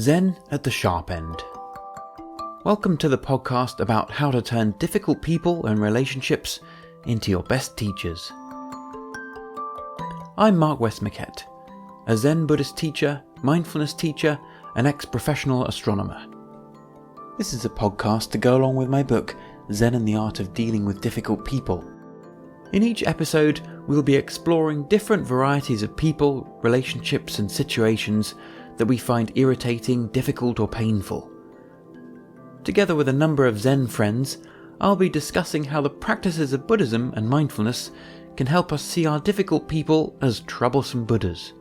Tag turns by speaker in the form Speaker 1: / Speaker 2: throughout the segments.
Speaker 1: Zen at the Sharp End. Welcome to the podcast about how to turn difficult people and relationships into your best teachers. I'm Mark Westmoquette, a Zen Buddhist teacher, mindfulness teacher, and ex-professional astronomer. This is a podcast to go along with my book, Zen and the Art of Dealing with Difficult People. In each episode, we'll be exploring different varieties of people, relationships, and situations that we find irritating, difficult, or painful. Together with a number of Zen friends, I'll be discussing how the practices of Buddhism and mindfulness can help us see our difficult people as troublesome Buddhas,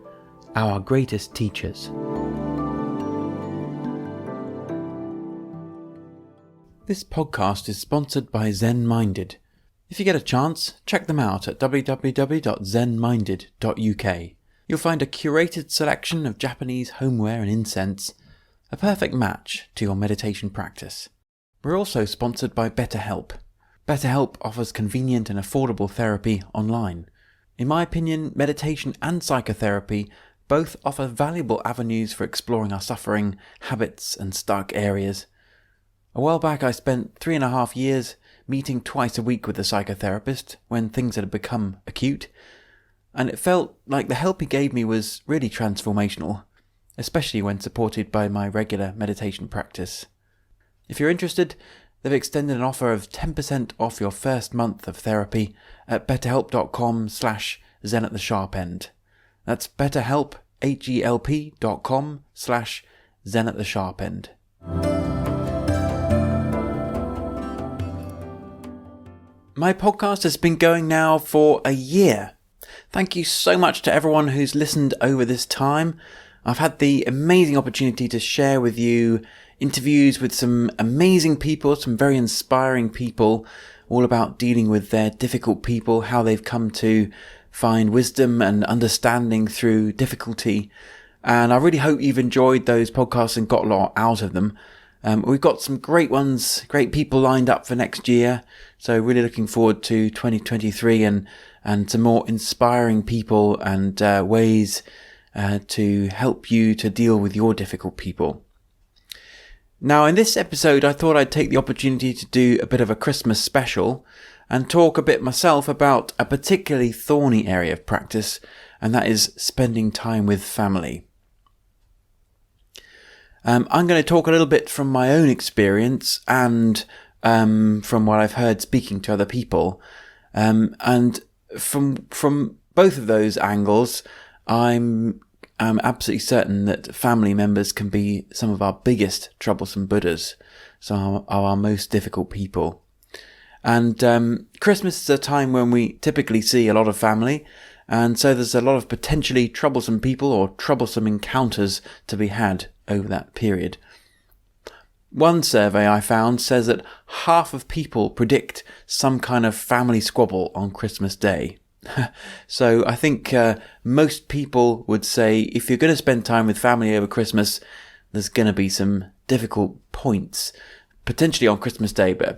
Speaker 1: our greatest teachers. This podcast is sponsored by Zen Minded. If you get a chance, check them out at www.zenminded.uk. You'll find a curated selection of Japanese homeware and incense, a perfect match to your meditation practice. We're also sponsored by BetterHelp. BetterHelp offers convenient and affordable therapy online. In my opinion, meditation and psychotherapy both offer valuable avenues for exploring our suffering, habits, and stuck areas. A while back I spent 3.5 years meeting twice a week with a psychotherapist when things had become acute, and it felt like the help he gave me was really transformational, especially when supported by my regular meditation practice. If you're interested, they've extended an offer of 10% off your first month of therapy at betterhelp.com/zen at the sharp end. That's betterhelp, HELP.com/zen at the sharp end. My podcast has been going now for a year. Thank you so much to everyone who's listened over this time. I've had the amazing opportunity to share with you interviews with some amazing people, some very inspiring people, all about dealing with their difficult people, how they've come to find wisdom and understanding through difficulty. And I really hope you've enjoyed those podcasts and got a lot out of them. We've got some great ones, great people lined up for next year. So really looking forward to 2023 and some more inspiring people and ways to help you to deal with your difficult people. Now, in this episode, I thought I'd take the opportunity to do a bit of a Christmas special and talk a bit myself about a particularly thorny area of practice, and that is spending time with family. I'm going to talk a little bit from my own experience and from what I've heard speaking to other people. And from both of those angles, I'm absolutely certain that family members can be some of our biggest troublesome Buddhas, so our most difficult people. And Christmas is a time when we typically see a lot of family, and so there's a lot of potentially troublesome people or troublesome encounters to be had over that period. One survey I found says that half of people predict some kind of family squabble on Christmas Day. So I think most people would say if you're going to spend time with family over Christmas, there's going to be some difficult points, potentially on Christmas Day, but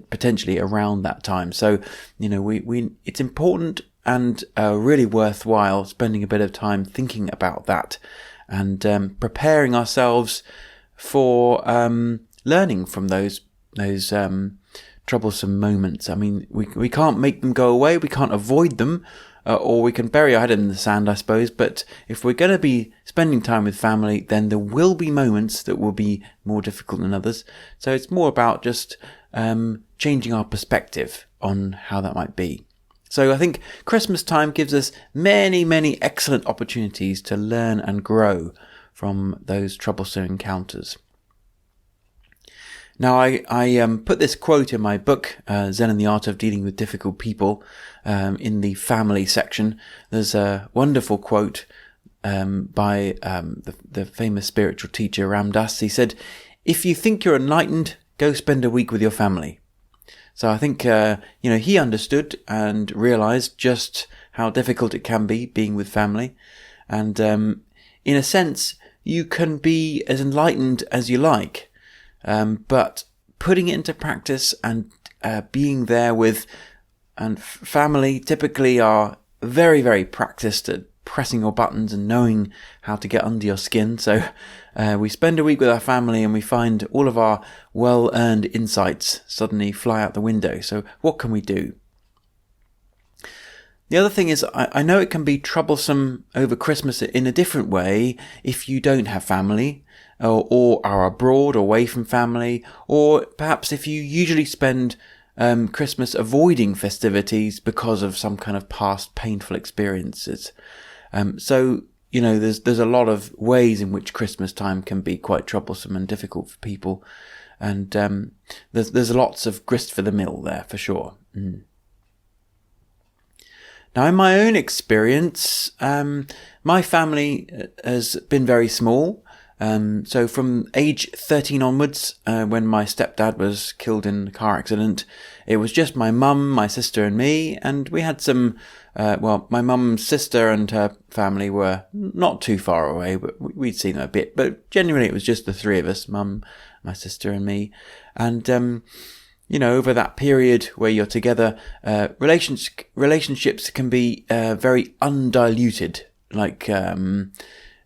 Speaker 1: potentially around that time. So, it's important and really worthwhile spending a bit of time thinking about that and preparing ourselves for learning from those troublesome moments. I mean, we can't make them go away, we can't avoid them, or we can bury our head in the sand, I suppose, but if we're going to be spending time with family, then there will be moments that will be more difficult than others. So it's more about just changing our perspective on how that might be. So I think Christmas time gives us many, many excellent opportunities to learn and grow from those troublesome encounters. Now, I put this quote in my book, Zen and the Art of Dealing with Difficult People, in the family section. There's a wonderful quote by the famous spiritual teacher Ram Dass. He said, "If you think you're enlightened, go spend a week with your family." So I think, he understood and realized just how difficult it can be being with family. And in a sense, you can be as enlightened as you like. But putting it into practice and being there with, and family typically are very, very practiced at pressing your buttons and knowing how to get under your skin. So we spend a week with our family and we find all of our well-earned insights suddenly fly out the window. So what can we do? The other thing is, I know it can be troublesome over Christmas in a different way if you don't have family, or are abroad or away from family, or perhaps if you usually spend Christmas avoiding festivities because of some kind of past painful experiences. So, there's a lot of ways in which Christmas time can be quite troublesome and difficult for people. And there's lots of grist for the mill there, for sure. Now, in my own experience, my family has been very small. So from age 13 onwards, when my stepdad was killed in a car accident, it was just my mum, my sister and me. And we had some, my mum's sister and her family were not too far away, but we'd seen them a bit. But generally it was just the three of us, mum, my sister and me. And, over that period where you're together, relationships can be very undiluted.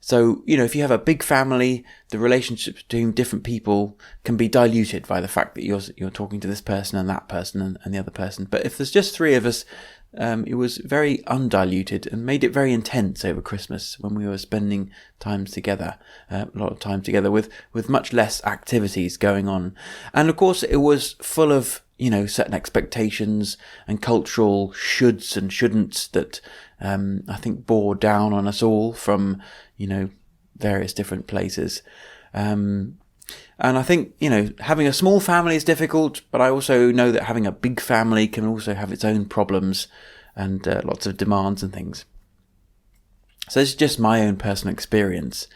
Speaker 1: So, if you have a big family, the relationships between different people can be diluted by the fact that you're talking to this person and that person and the other person. But if there's just three of us, it was very undiluted and made it very intense over Christmas when we were spending time together, a lot of time together with much less activities going on. And of course, it was full of, certain expectations and cultural shoulds and shouldn'ts that I think bore down on us all from, various different places. And I think, having a small family is difficult, but I also know that having a big family can also have its own problems and lots of demands and things. So this is just my own personal experience.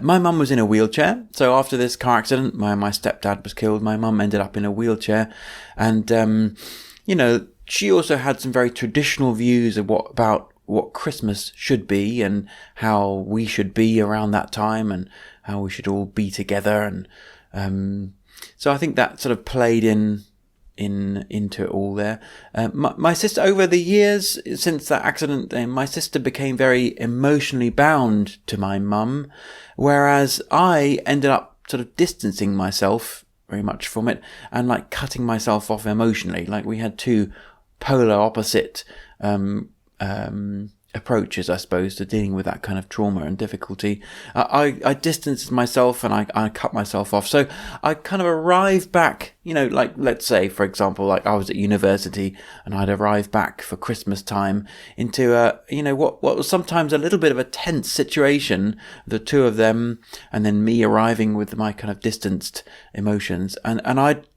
Speaker 1: My mum was in a wheelchair. So after this car accident, my stepdad was killed. My mum ended up in a wheelchair. And, she also had some very traditional views of what Christmas should be and how we should be around that time and how we should all be together. And so I think that sort of played into it all there. My sister, over the years since that accident, my sister became very emotionally bound to my mum, whereas I ended up sort of distancing myself very much from it and cutting myself off emotionally. We had two polar opposite approaches, I suppose, to dealing with that kind of trauma and difficulty. I distanced myself and I cut myself off. So I kind of arrived back, let's say, for example, I was at university and I'd arrive back for Christmas time into what was sometimes a little bit of a tense situation, the two of them, and then me arriving with my kind of distanced emotions. And I'd,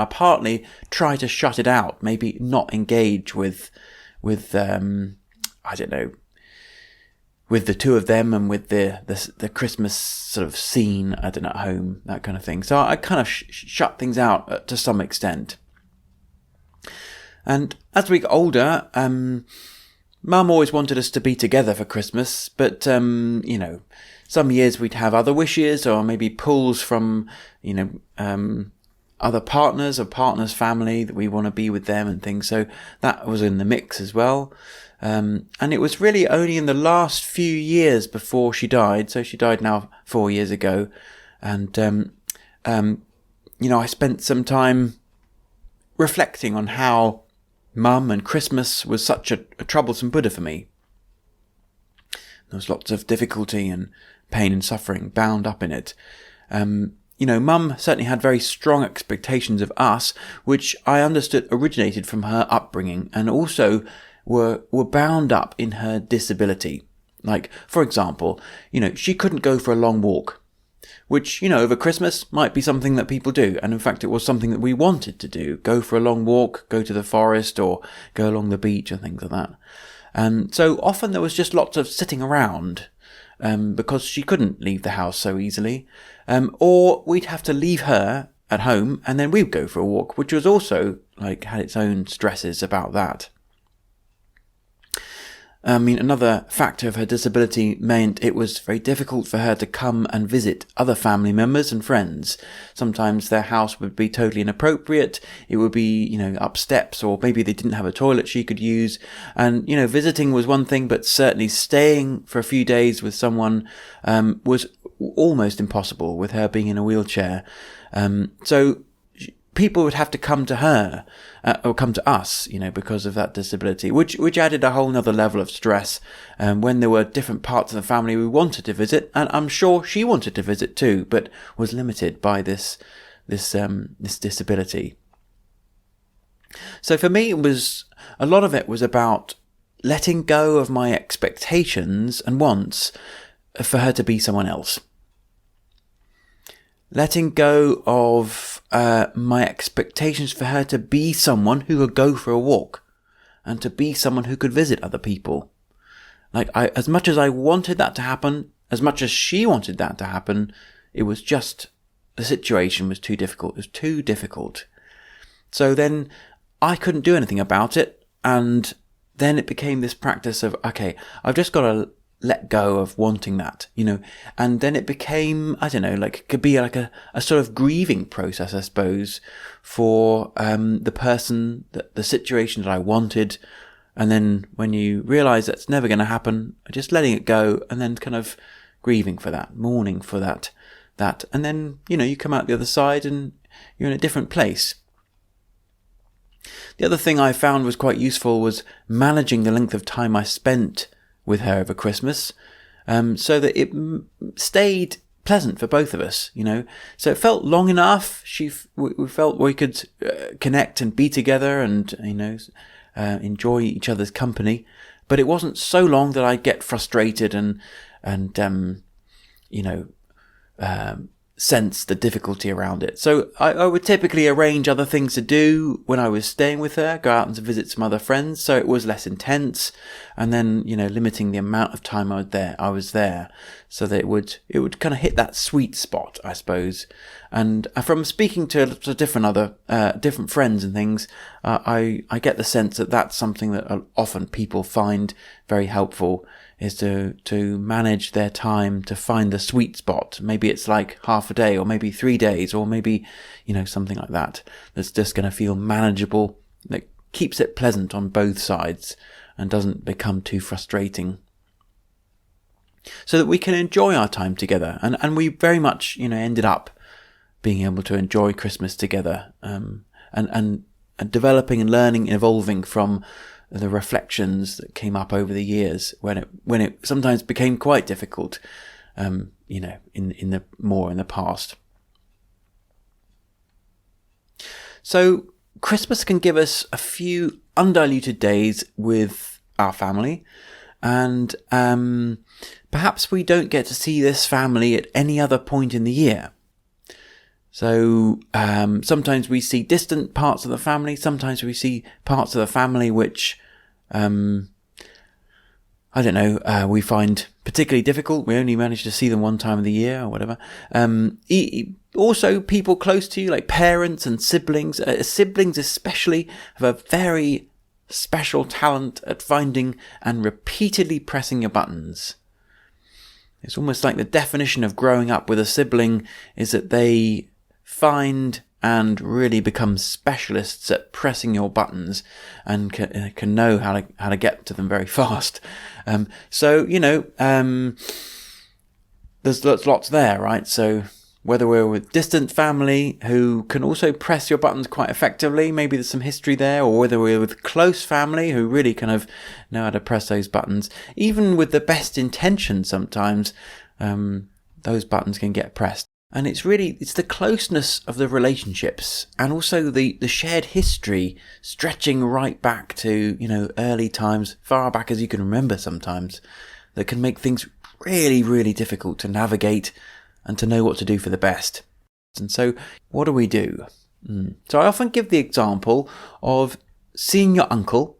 Speaker 1: partly try to shut it out, maybe not engage with I don't know, with the two of them and with the Christmas sort of scene, I don't know, at home, that kind of thing. So I kind of shut things out to some extent. And as we got older, Mum always wanted us to be together for Christmas, but some years we'd have other wishes or maybe pulls from other partners or partners' family that we want to be with them and things. So that was in the mix as well. And it was really only in the last few years before she died. So she died now 4 years ago. And, I spent some time reflecting on how Mum and Christmas was such a troublesome Buddha for me. There was lots of difficulty and pain and suffering bound up in it. Mum certainly had very strong expectations of us, which I understood originated from her upbringing and also were bound up in her disability. For example, she couldn't go for a long walk, which, over Christmas might be something that people do. And in fact, it was something that we wanted to do. Go for a long walk, go to the forest or go along the beach and things like that. And so often there was just lots of sitting around. Because she couldn't leave the house so easily. Or we'd have to leave her at home and then we'd go for a walk, which was also had its own stresses about that. I mean, another factor of her disability meant it was very difficult for her to come and visit other family members and friends. Sometimes their house would be totally inappropriate. It would be, up steps, or maybe they didn't have a toilet she could use. And, visiting was one thing, but certainly staying for a few days with someone was almost impossible with her being in a wheelchair. So people would have to come to her or come to us, because of that disability, which added a whole nother level of stress. When there were different parts of the family we wanted to visit, and I'm sure she wanted to visit too, but was limited by this disability. So for me, a lot of it was about letting go of my expectations and wants for her to be someone else. Letting go of my expectations for her to be someone who could go for a walk and to be someone who could visit other people. As much as I wanted that to happen, as much as she wanted that to happen, it was just, the situation was too difficult. It was too difficult. So then I couldn't do anything about it. And then it became this practice of, okay, I've just got to let go of wanting that, and then it became, it could be like a sort of grieving process, I suppose, for the person, the situation that I wanted. And then when you realize that's never going to happen, just letting it go, and then kind of grieving for that, mourning for that, and then, you come out the other side and you're in a different place. The other thing I found was quite useful was managing the length of time I spent with her over Christmas, so that it stayed pleasant for both of us, So it felt long enough. We felt we could connect and be together and, enjoy each other's company. But it wasn't so long that I'd get frustrated and sense the difficulty around it. So I would typically arrange other things to do when I was staying with her, go out and visit some other friends, so it was less intense, and then, limiting the amount of time I was there, so that it would kind of hit that sweet spot, I suppose. And from speaking to different friends and things, I get the sense that that's something that often people find very helpful, is to manage their time, to find the sweet spot. Maybe it's like half a day, or maybe 3 days, or maybe, something like that. That's just going to feel manageable, that keeps it pleasant on both sides and doesn't become too frustrating. So that we can enjoy our time together. And we very much, ended up being able to enjoy Christmas together, and developing and learning and evolving from the reflections that came up over the years when it sometimes became quite difficult, in the past. So Christmas can give us a few undiluted days with our family, and perhaps we don't get to see this family at any other point in the year. So sometimes we see distant parts of the family. Sometimes we see parts of the family which, we find particularly difficult. We only manage to see them one time of the year or whatever. Also, people close to you, like parents and siblings. Siblings especially have a very special talent at finding and repeatedly pressing your buttons. It's almost like the definition of growing up with a sibling is that they find and really become specialists at pressing your buttons and can know how to get to them very fast. There's lots there, right? So whether we're with distant family who can also press your buttons quite effectively, maybe there's some history there, or whether we're with close family who really kind of know how to press those buttons. Even with the best intentions sometimes, those buttons can get pressed. And it's the closeness of the relationships, and also the shared history stretching right back to, early times, far back as you can remember sometimes, that can make things really, really difficult to navigate and to know what to do for the best. And so what do? So I often give the example of seeing your uncle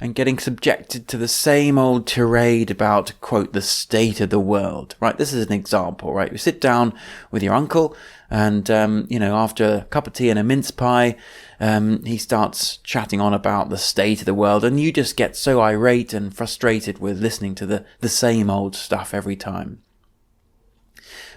Speaker 1: and getting subjected to the same old tirade about, quote, the state of the world, right? This is an example, right? You sit down with your uncle and, after a cup of tea and a mince pie, he starts chatting on about the state of the world, and you just get so irate and frustrated with listening to the same old stuff every time.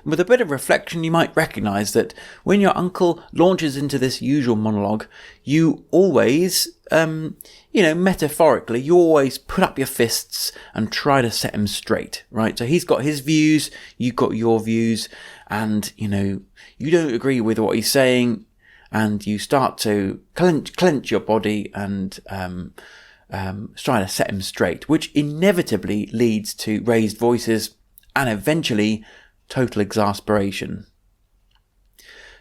Speaker 1: With a bit of reflection, you might recognise that when your uncle launches into this usual monologue, you always, metaphorically, you always put up your fists and try to set him straight, right? So he's got his views, you've got your views, and, you don't agree with what he's saying, and you start to clench your body and try to set him straight, which inevitably leads to raised voices and eventually total exasperation.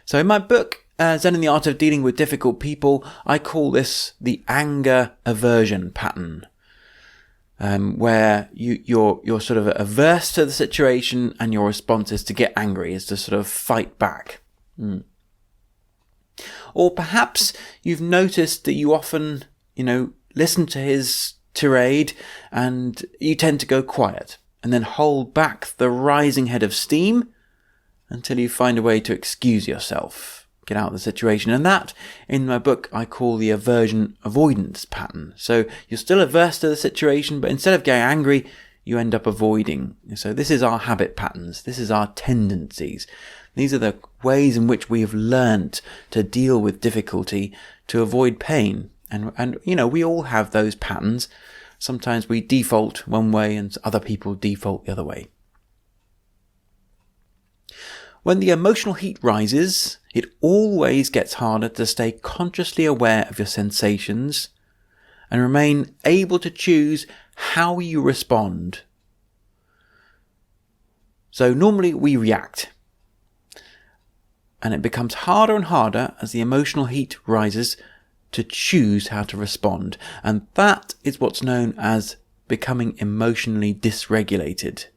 Speaker 1: So in my book, Zen and the Art of Dealing with Difficult People, I call this the anger aversion pattern, where you're sort of averse to the situation and your response is to get angry, is to sort of fight back. Or perhaps you've noticed that you often, listen to his tirade and you tend to go quiet and then hold back the rising head of steam until you find a way to excuse yourself, get out of the situation. And that, in my book, I call the aversion avoidance pattern. So you're still averse to the situation, but instead of getting angry, you end up avoiding. So this is our habit patterns. This is our tendencies. These are the ways in which we have learnt to deal with difficulty to avoid pain. And we all have those patterns. Sometimes we default one way and other people default the other way. When the emotional heat rises, it always gets harder to stay consciously aware of your sensations and remain able to choose how you respond. So normally we react, and it becomes harder and harder as the emotional heat rises to choose how to respond. And that is what's known as becoming emotionally dysregulated.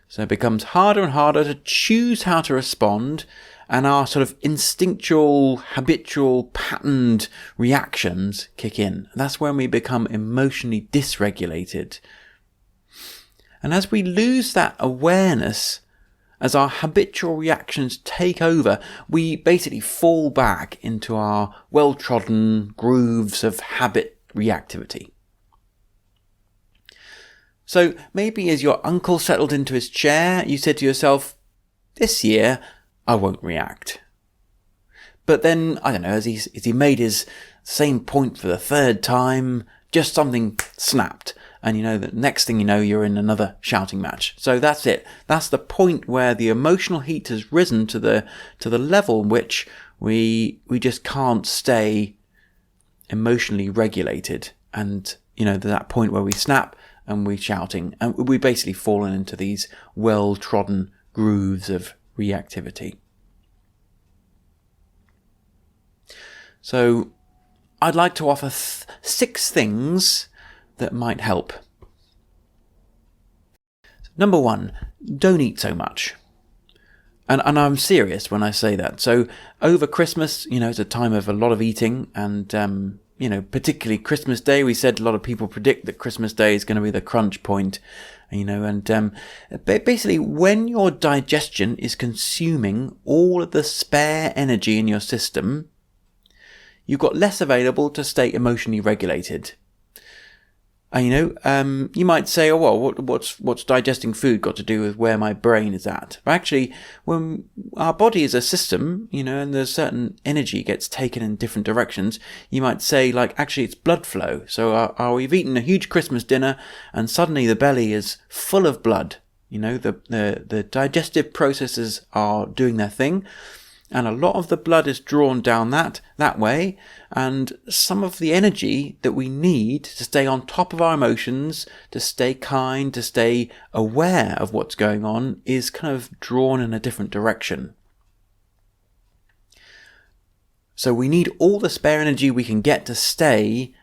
Speaker 1: So it becomes harder and harder to choose how to respond, and our sort of instinctual, habitual, patterned reactions kick in. That's when we become emotionally dysregulated. And as we lose that awareness, as our habitual reactions take over, we basically fall back into our well-trodden grooves of habit reactivity. So maybe as your uncle settled into his chair, you said to yourself, this year I won't react. But then, I don't know, as he made his same point for the third time, just something snapped. And the next thing you know, you're in another shouting match. So that's it. That's the point where the emotional heat has risen to the level in which we just can't stay emotionally regulated. And, that point where we snap and we're shouting. And we basically fallen into these well-trodden grooves of reactivity. So I'd like to offer 6 things that might help. Number 1, don't eat so much. And I'm serious when I say that. So over Christmas, it's a time of a lot of eating, and particularly Christmas Day. We said a lot of people predict that Christmas Day is going to be the crunch point, basically when your digestion is consuming all of the spare energy in your system, you've got less available to stay emotionally regulated. And, you might say, oh, well, what's digesting food got to do with where my brain is at? But actually, when our body is a system, and there's certain energy gets taken in different directions, you might say, actually, it's blood flow. So we've eaten a huge Christmas dinner and suddenly the belly is full of blood. The digestive processes are doing their thing. And a lot of the blood is drawn down that way, and some of the energy that we need to stay on top of our emotions, to stay kind, to stay aware of what's going on, is kind of drawn in a different direction. So we need all the spare energy we can get to stay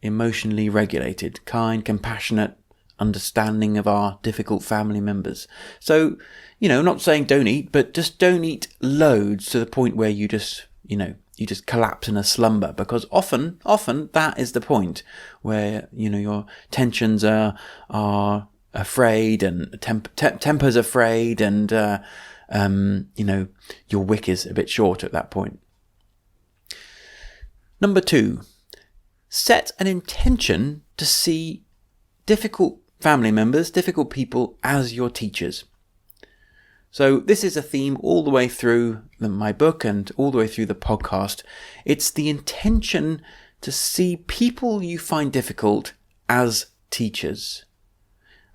Speaker 1: emotionally regulated, kind, compassionate, understanding of our difficult family members. So, not saying don't eat, but just don't eat loads to the point where you just, you just collapse in a slumber, because often that is the point where, your tensions are afraid, and temper's afraid, and your wick is a bit short at that point. Number 2, set an intention to see difficult family members, difficult people, as your teachers. So this is a theme all the way through my book and all the way through the podcast. It's the intention to see people you find difficult as teachers.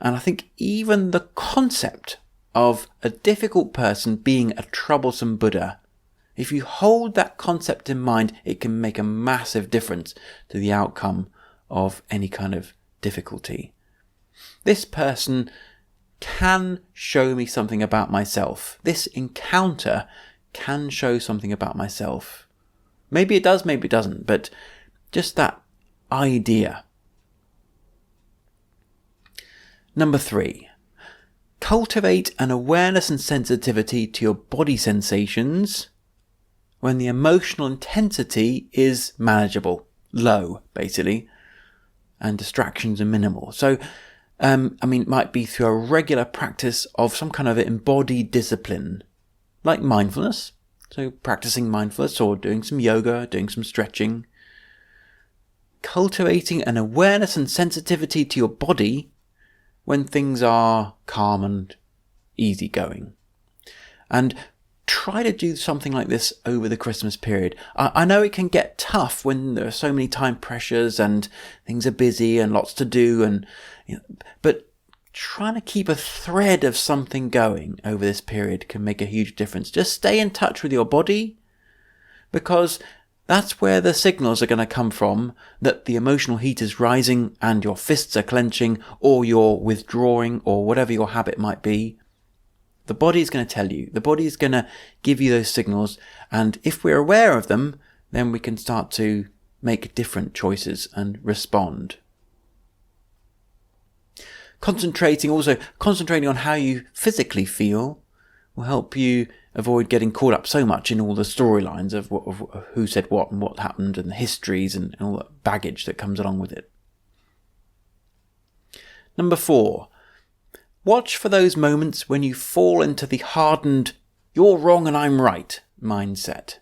Speaker 1: And I think even the concept of a difficult person being a troublesome Buddha, if you hold that concept in mind, it can make a massive difference to the outcome of any kind of difficulty. This person can show me something about myself. This encounter can show something about myself. Maybe it does, maybe it doesn't, but just that idea. Number 3, cultivate an awareness and sensitivity to your body sensations when the emotional intensity is manageable, low, basically, and distractions are minimal. So, it might be through a regular practice of some kind of embodied discipline, like mindfulness. So practicing mindfulness or doing some yoga, doing some stretching. Cultivating an awareness and sensitivity to your body when things are calm and easygoing. And try to do something like this over the Christmas period. I know it can get tough when there are so many time pressures and things are busy and lots to do, but trying to keep a thread of something going over this period can make a huge difference. Just stay in touch with your body, because that's where the signals are going to come from that the emotional heat is rising and your fists are clenching, or you're withdrawing, or whatever your habit might be. The body is going to tell you. The body is going to give you those signals. And if we're aware of them, then we can start to make different choices and respond. Concentrating on how you physically feel will help you avoid getting caught up so much in all the storylines of who said what and what happened and the histories and all that baggage that comes along with it. Number 4, watch for those moments when you fall into the hardened, you're wrong and I'm right mindset.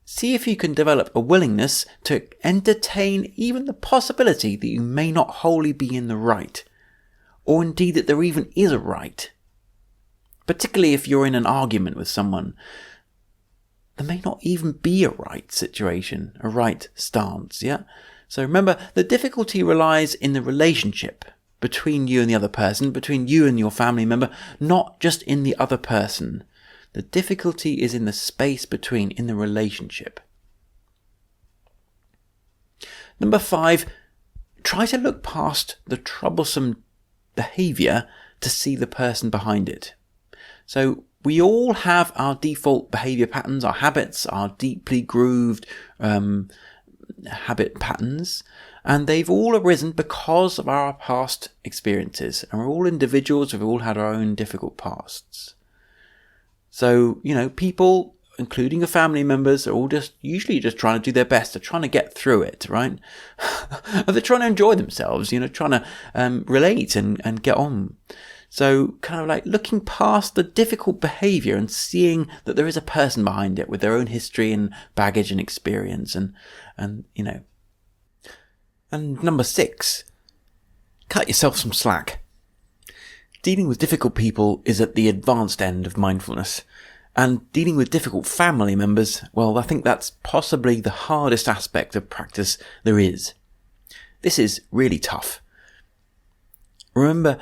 Speaker 1: See if you can develop a willingness to entertain even the possibility that you may not wholly be in the right, or indeed that there even is a right. Particularly if you're in an argument with someone, there may not even be a right situation, a right stance, yeah? So remember, the difficulty relies in the relationship between you and the other person, between you and your family member, not just in the other person. The difficulty is in the space between, in the relationship. Number 5, try to look past the troublesome behaviour to see the person behind it. So we all have our default behaviour patterns, our habits, our deeply grooved habit patterns, and they've all arisen because of our past experiences. And we're all individuals, we've all had our own difficult pasts. So, people, including your family members, are all usually just trying to do their best. They're trying to get through it, right? They're trying to enjoy themselves, trying to relate and get on. So kind of like looking past the difficult behaviour and seeing that there is a person behind it with their own history and baggage and experience and. And number 6, cut yourself some slack. Dealing with difficult people is at the advanced end of mindfulness. And dealing with difficult family members, well, I think that's possibly the hardest aspect of practice there is. This is really tough. Remember,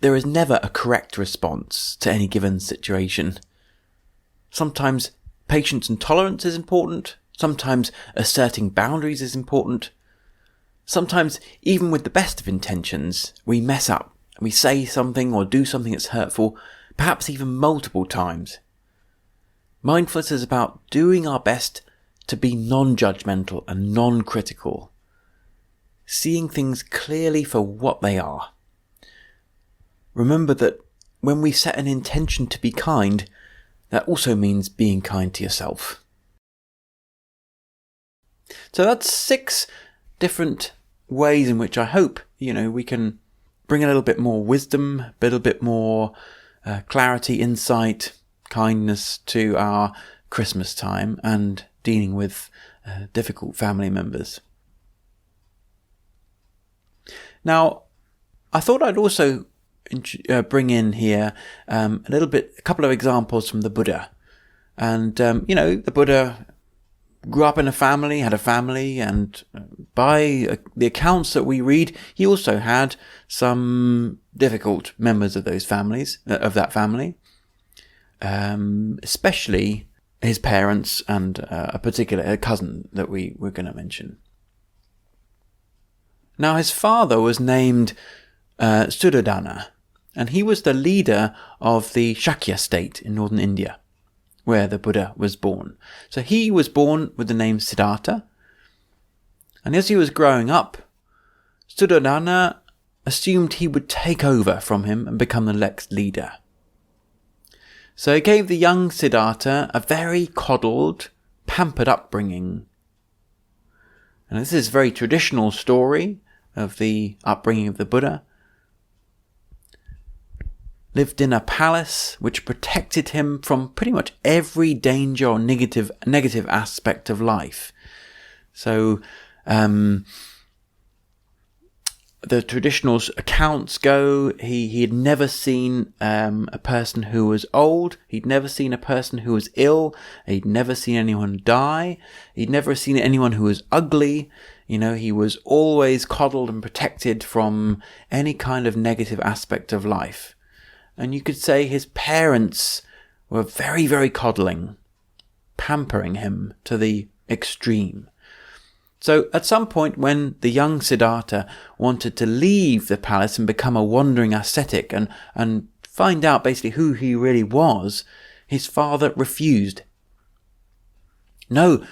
Speaker 1: there is never a correct response to any given situation. Sometimes patience and tolerance is important. Sometimes asserting boundaries is important. Sometimes, even with the best of intentions, we mess up. We say something or do something that's hurtful, perhaps even multiple times. Mindfulness is about doing our best to be non-judgmental and non-critical, seeing things clearly for what they are. Remember that when we set an intention to be kind, that also means being kind to yourself. So that's 6 different ways in which I hope, we can bring a little bit more wisdom, a little bit more clarity, insight, kindness to our Christmas time and dealing with difficult family members. Now, I thought I'd also bring in here a couple of examples from the Buddha. And, the Buddha grew up in a family, had a family, and by the accounts that we read, he also had some difficult members of those families, of that family, especially his parents and a particular cousin that we're going to mention. Now, his father was named Suddhodana, and he was the leader of the Shakya state in northern India, where the Buddha was born. So he was born with the name Siddhartha, and as he was growing up, Suddhodana assumed he would take over from him and become the next leader. So he gave the young Siddhartha a very coddled, pampered upbringing. And this is a very traditional story of the upbringing of the Buddha. Lived in a palace which protected him from pretty much every danger or negative aspect of life. So the traditional accounts go, he had never seen a person who was old, he'd never seen a person who was ill, he'd never seen anyone die, he'd never seen anyone who was ugly. He was always coddled and protected from any kind of negative aspect of life. And you could say his parents were very, very coddling, pampering him to the extreme. So at some point when the young Siddhartha wanted to leave the palace and become a wandering ascetic and find out basically who he really was, his father refused. No,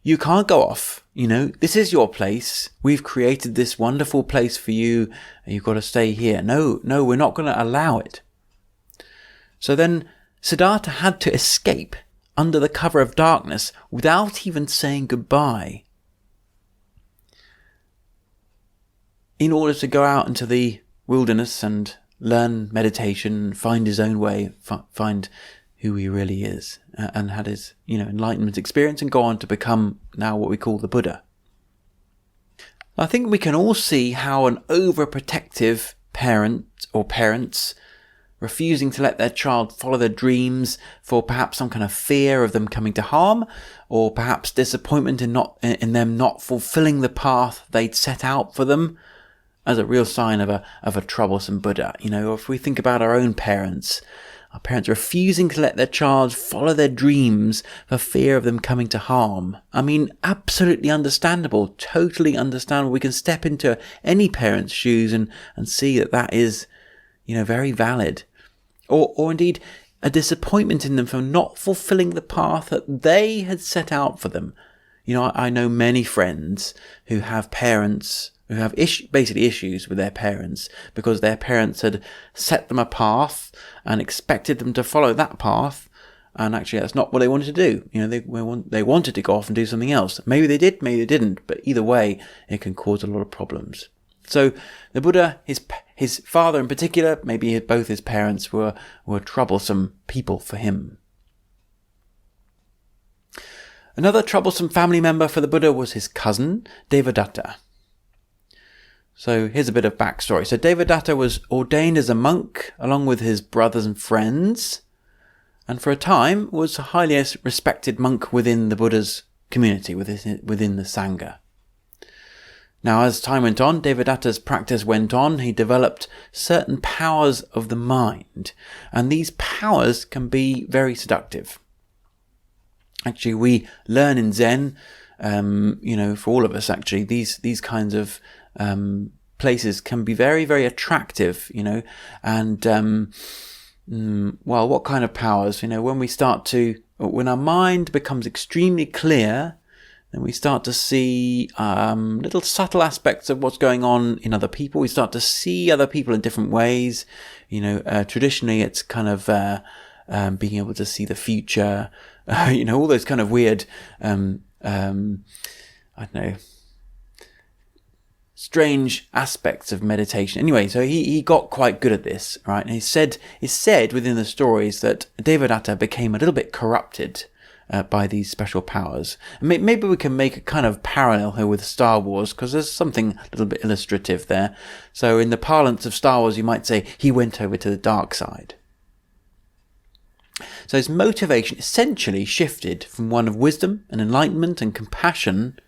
Speaker 1: you can't go off. This is your place. We've created this wonderful place for you. You've got to stay here. No, we're not going to allow it. So then Siddhartha had to escape under the cover of darkness without even saying goodbye, in order to go out into the wilderness and learn meditation, find his own way, find who he really is, and had his, enlightenment experience and go on to become now what we call the Buddha. I think we can all see how an overprotective parent or parents refusing to let their child follow their dreams for perhaps some kind of fear of them coming to harm, or perhaps disappointment in them not fulfilling the path they'd set out for them, as a real sign of a troublesome Buddha. If we think about our own parents, our parents refusing to let their child follow their dreams for fear of them coming to harm. Absolutely understandable, totally understandable. We can step into any parent's shoes and see that is, very valid. Or indeed, a disappointment in them for not fulfilling the path that they had set out for them. I know many friends who have parents who have basically issues with their parents because their parents had set them a path and expected them to follow that path, and actually that's not what they wanted to do. They wanted to go off and do something else. Maybe they did, maybe they didn't, but either way, it can cause a lot of problems. So the Buddha, his father in particular, maybe both his parents were troublesome people for him. Another troublesome family member for the Buddha was his cousin, Devadatta. So here's a bit of backstory. So Devadatta was ordained as a monk along with his brothers and friends, and for a time was a highly respected monk within the Buddha's community, within the Sangha. Now, as time went on, Devadatta's practice went on. He developed certain powers of the mind, and these powers can be very seductive. Actually, we learn in Zen, for all of us, actually, these kinds of places can be very, very attractive, and, what kind of powers? When our mind becomes extremely clear, then we start to see little subtle aspects of what's going on in other people. We start to see other people in different ways. Traditionally, it's kind of being able to see the future, all those kind of weird, I don't know, strange aspects of meditation. Anyway, so he got quite good at this, right? And it's said within the stories that Devadatta became a little bit corrupted by these special powers. And maybe we can make a kind of parallel here with Star Wars, because there's something a little bit illustrative there. So in the parlance of Star Wars, you might say he went over to the dark side. So his motivation essentially shifted from one of wisdom and enlightenment and compassion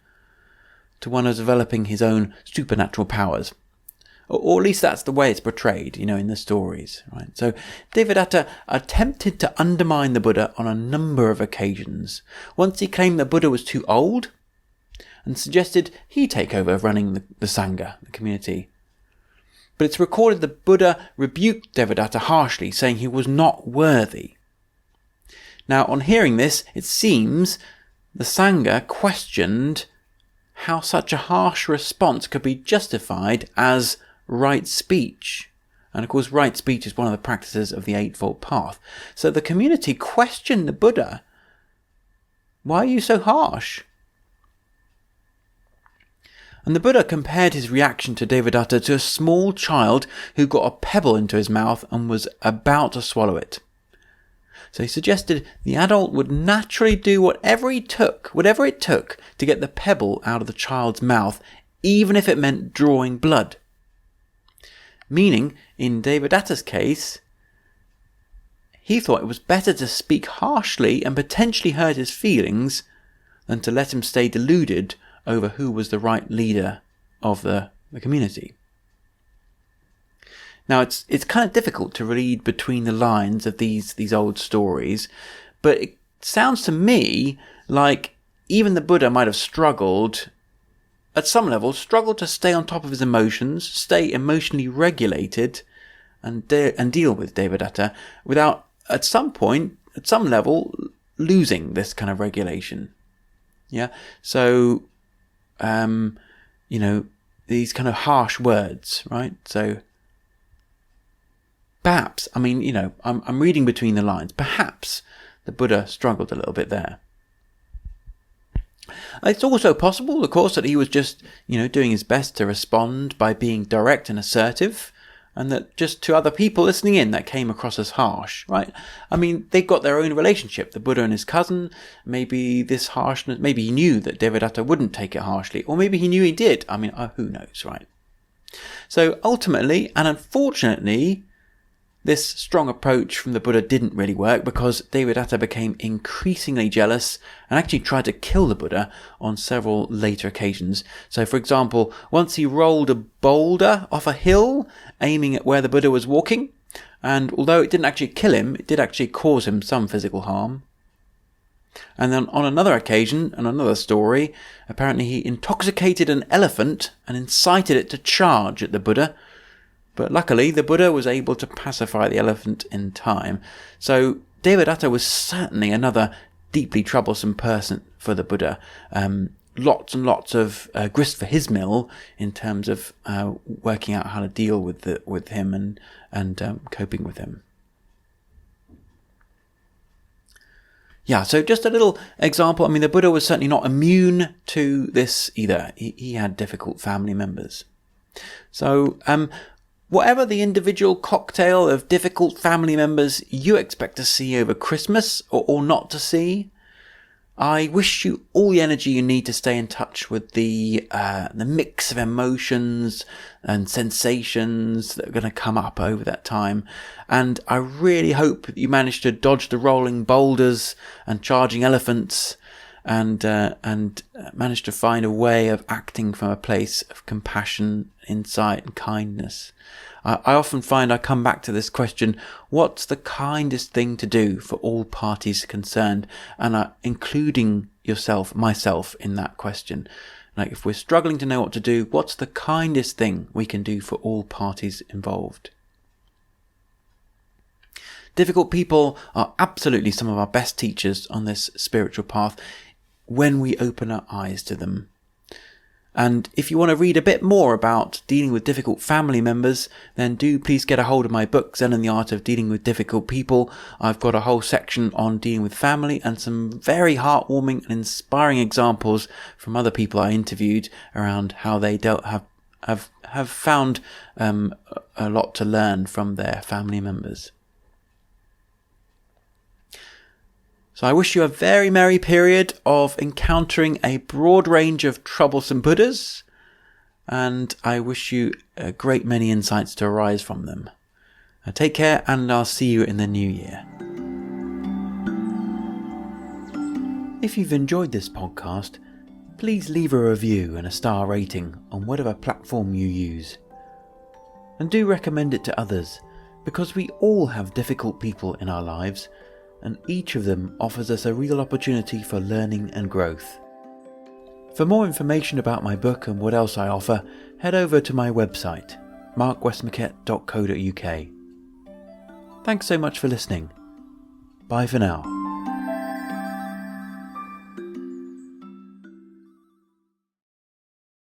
Speaker 1: to one of developing his own supernatural powers. Or at least that's the way it's portrayed, in the stories, right? So Devadatta attempted to undermine the Buddha on a number of occasions. Once he claimed the Buddha was too old and suggested he take over running the Sangha, the community. But it's recorded the Buddha rebuked Devadatta harshly, saying he was not worthy. Now, on hearing this, it seems the Sangha questioned how such a harsh response could be justified as right speech. And of course, right speech is one of the practices of the Eightfold Path. So the community questioned the Buddha. Why are you so harsh? And the Buddha compared his reaction to Devadatta to a small child who got a pebble into his mouth and was about to swallow it. So he suggested the adult would naturally do whatever it took to get the pebble out of the child's mouth, even if it meant drawing blood. Meaning, in Devadatta's case, he thought it was better to speak harshly and potentially hurt his feelings than to let him stay deluded over who was the right leader of the community. Now, it's kind of difficult to read between the lines of these old stories, but it sounds to me like even the Buddha might have struggled, at some level, to stay on top of his emotions, stay emotionally regulated, and deal with Devadatta without, at some point, at some level, losing this kind of regulation. Yeah, so, these kind of harsh words, right? So, perhaps, I'm reading between the lines. Perhaps the Buddha struggled a little bit there. It's also possible, of course, that he was just, doing his best to respond by being direct and assertive, and that just to other people listening in, that came across as harsh, right? They've got their own relationship, the Buddha and his cousin. Maybe this harshness, maybe he knew that Devadatta wouldn't take it harshly, or maybe he knew he did. Who knows, right? So ultimately, and unfortunately, this strong approach from the Buddha didn't really work, because Devadatta became increasingly jealous and actually tried to kill the Buddha on several later occasions. So, for example, once he rolled a boulder off a hill aiming at where the Buddha was walking, and although it didn't actually kill him, it did actually cause him some physical harm. And then on another occasion, and another story, apparently he intoxicated an elephant and incited it to charge at the Buddha. But luckily, the Buddha was able to pacify the elephant in time. So Devadatta was certainly another deeply troublesome person for the Buddha. Lots and lots of grist for his mill in terms of working out how to deal with him and coping with him. Yeah, so just a little example. The Buddha was certainly not immune to this either. He had difficult family members. So, whatever the individual cocktail of difficult family members you expect to see over Christmas or not to see, I wish you all the energy you need to stay in touch with the mix of emotions and sensations that are going to come up over that time. And I really hope that you manage to dodge the rolling boulders and charging elephants, and manage to find a way of acting from a place of compassion, insight, and kindness. I often find I come back to this question: what's the kindest thing to do for all parties concerned? And including myself in that question. Like, if we're struggling to know what to do, what's the kindest thing we can do for all parties involved? Difficult people are absolutely some of our best teachers on this spiritual path when we open our eyes to them. And if you want to read a bit more about dealing with difficult family members, then do please get a hold of my book, Zen and the Art of Dealing with Difficult People. I've got a whole section on dealing with family and some very heartwarming and inspiring examples from other people I interviewed around how they have found a lot to learn from their family members. So I wish you a very merry period of encountering a broad range of troublesome Buddhas, and I wish you a great many insights to arise from them. Take care, and I'll see you in the new year. If you've enjoyed this podcast, please leave a review and a star rating on whatever platform you use. And do recommend it to others, because we all have difficult people in our lives, and each of them offers us a real opportunity for learning and growth. For more information about my book and what else I offer, head over to my website, markwestmoquette.co.uk. Thanks so much for listening. Bye for now.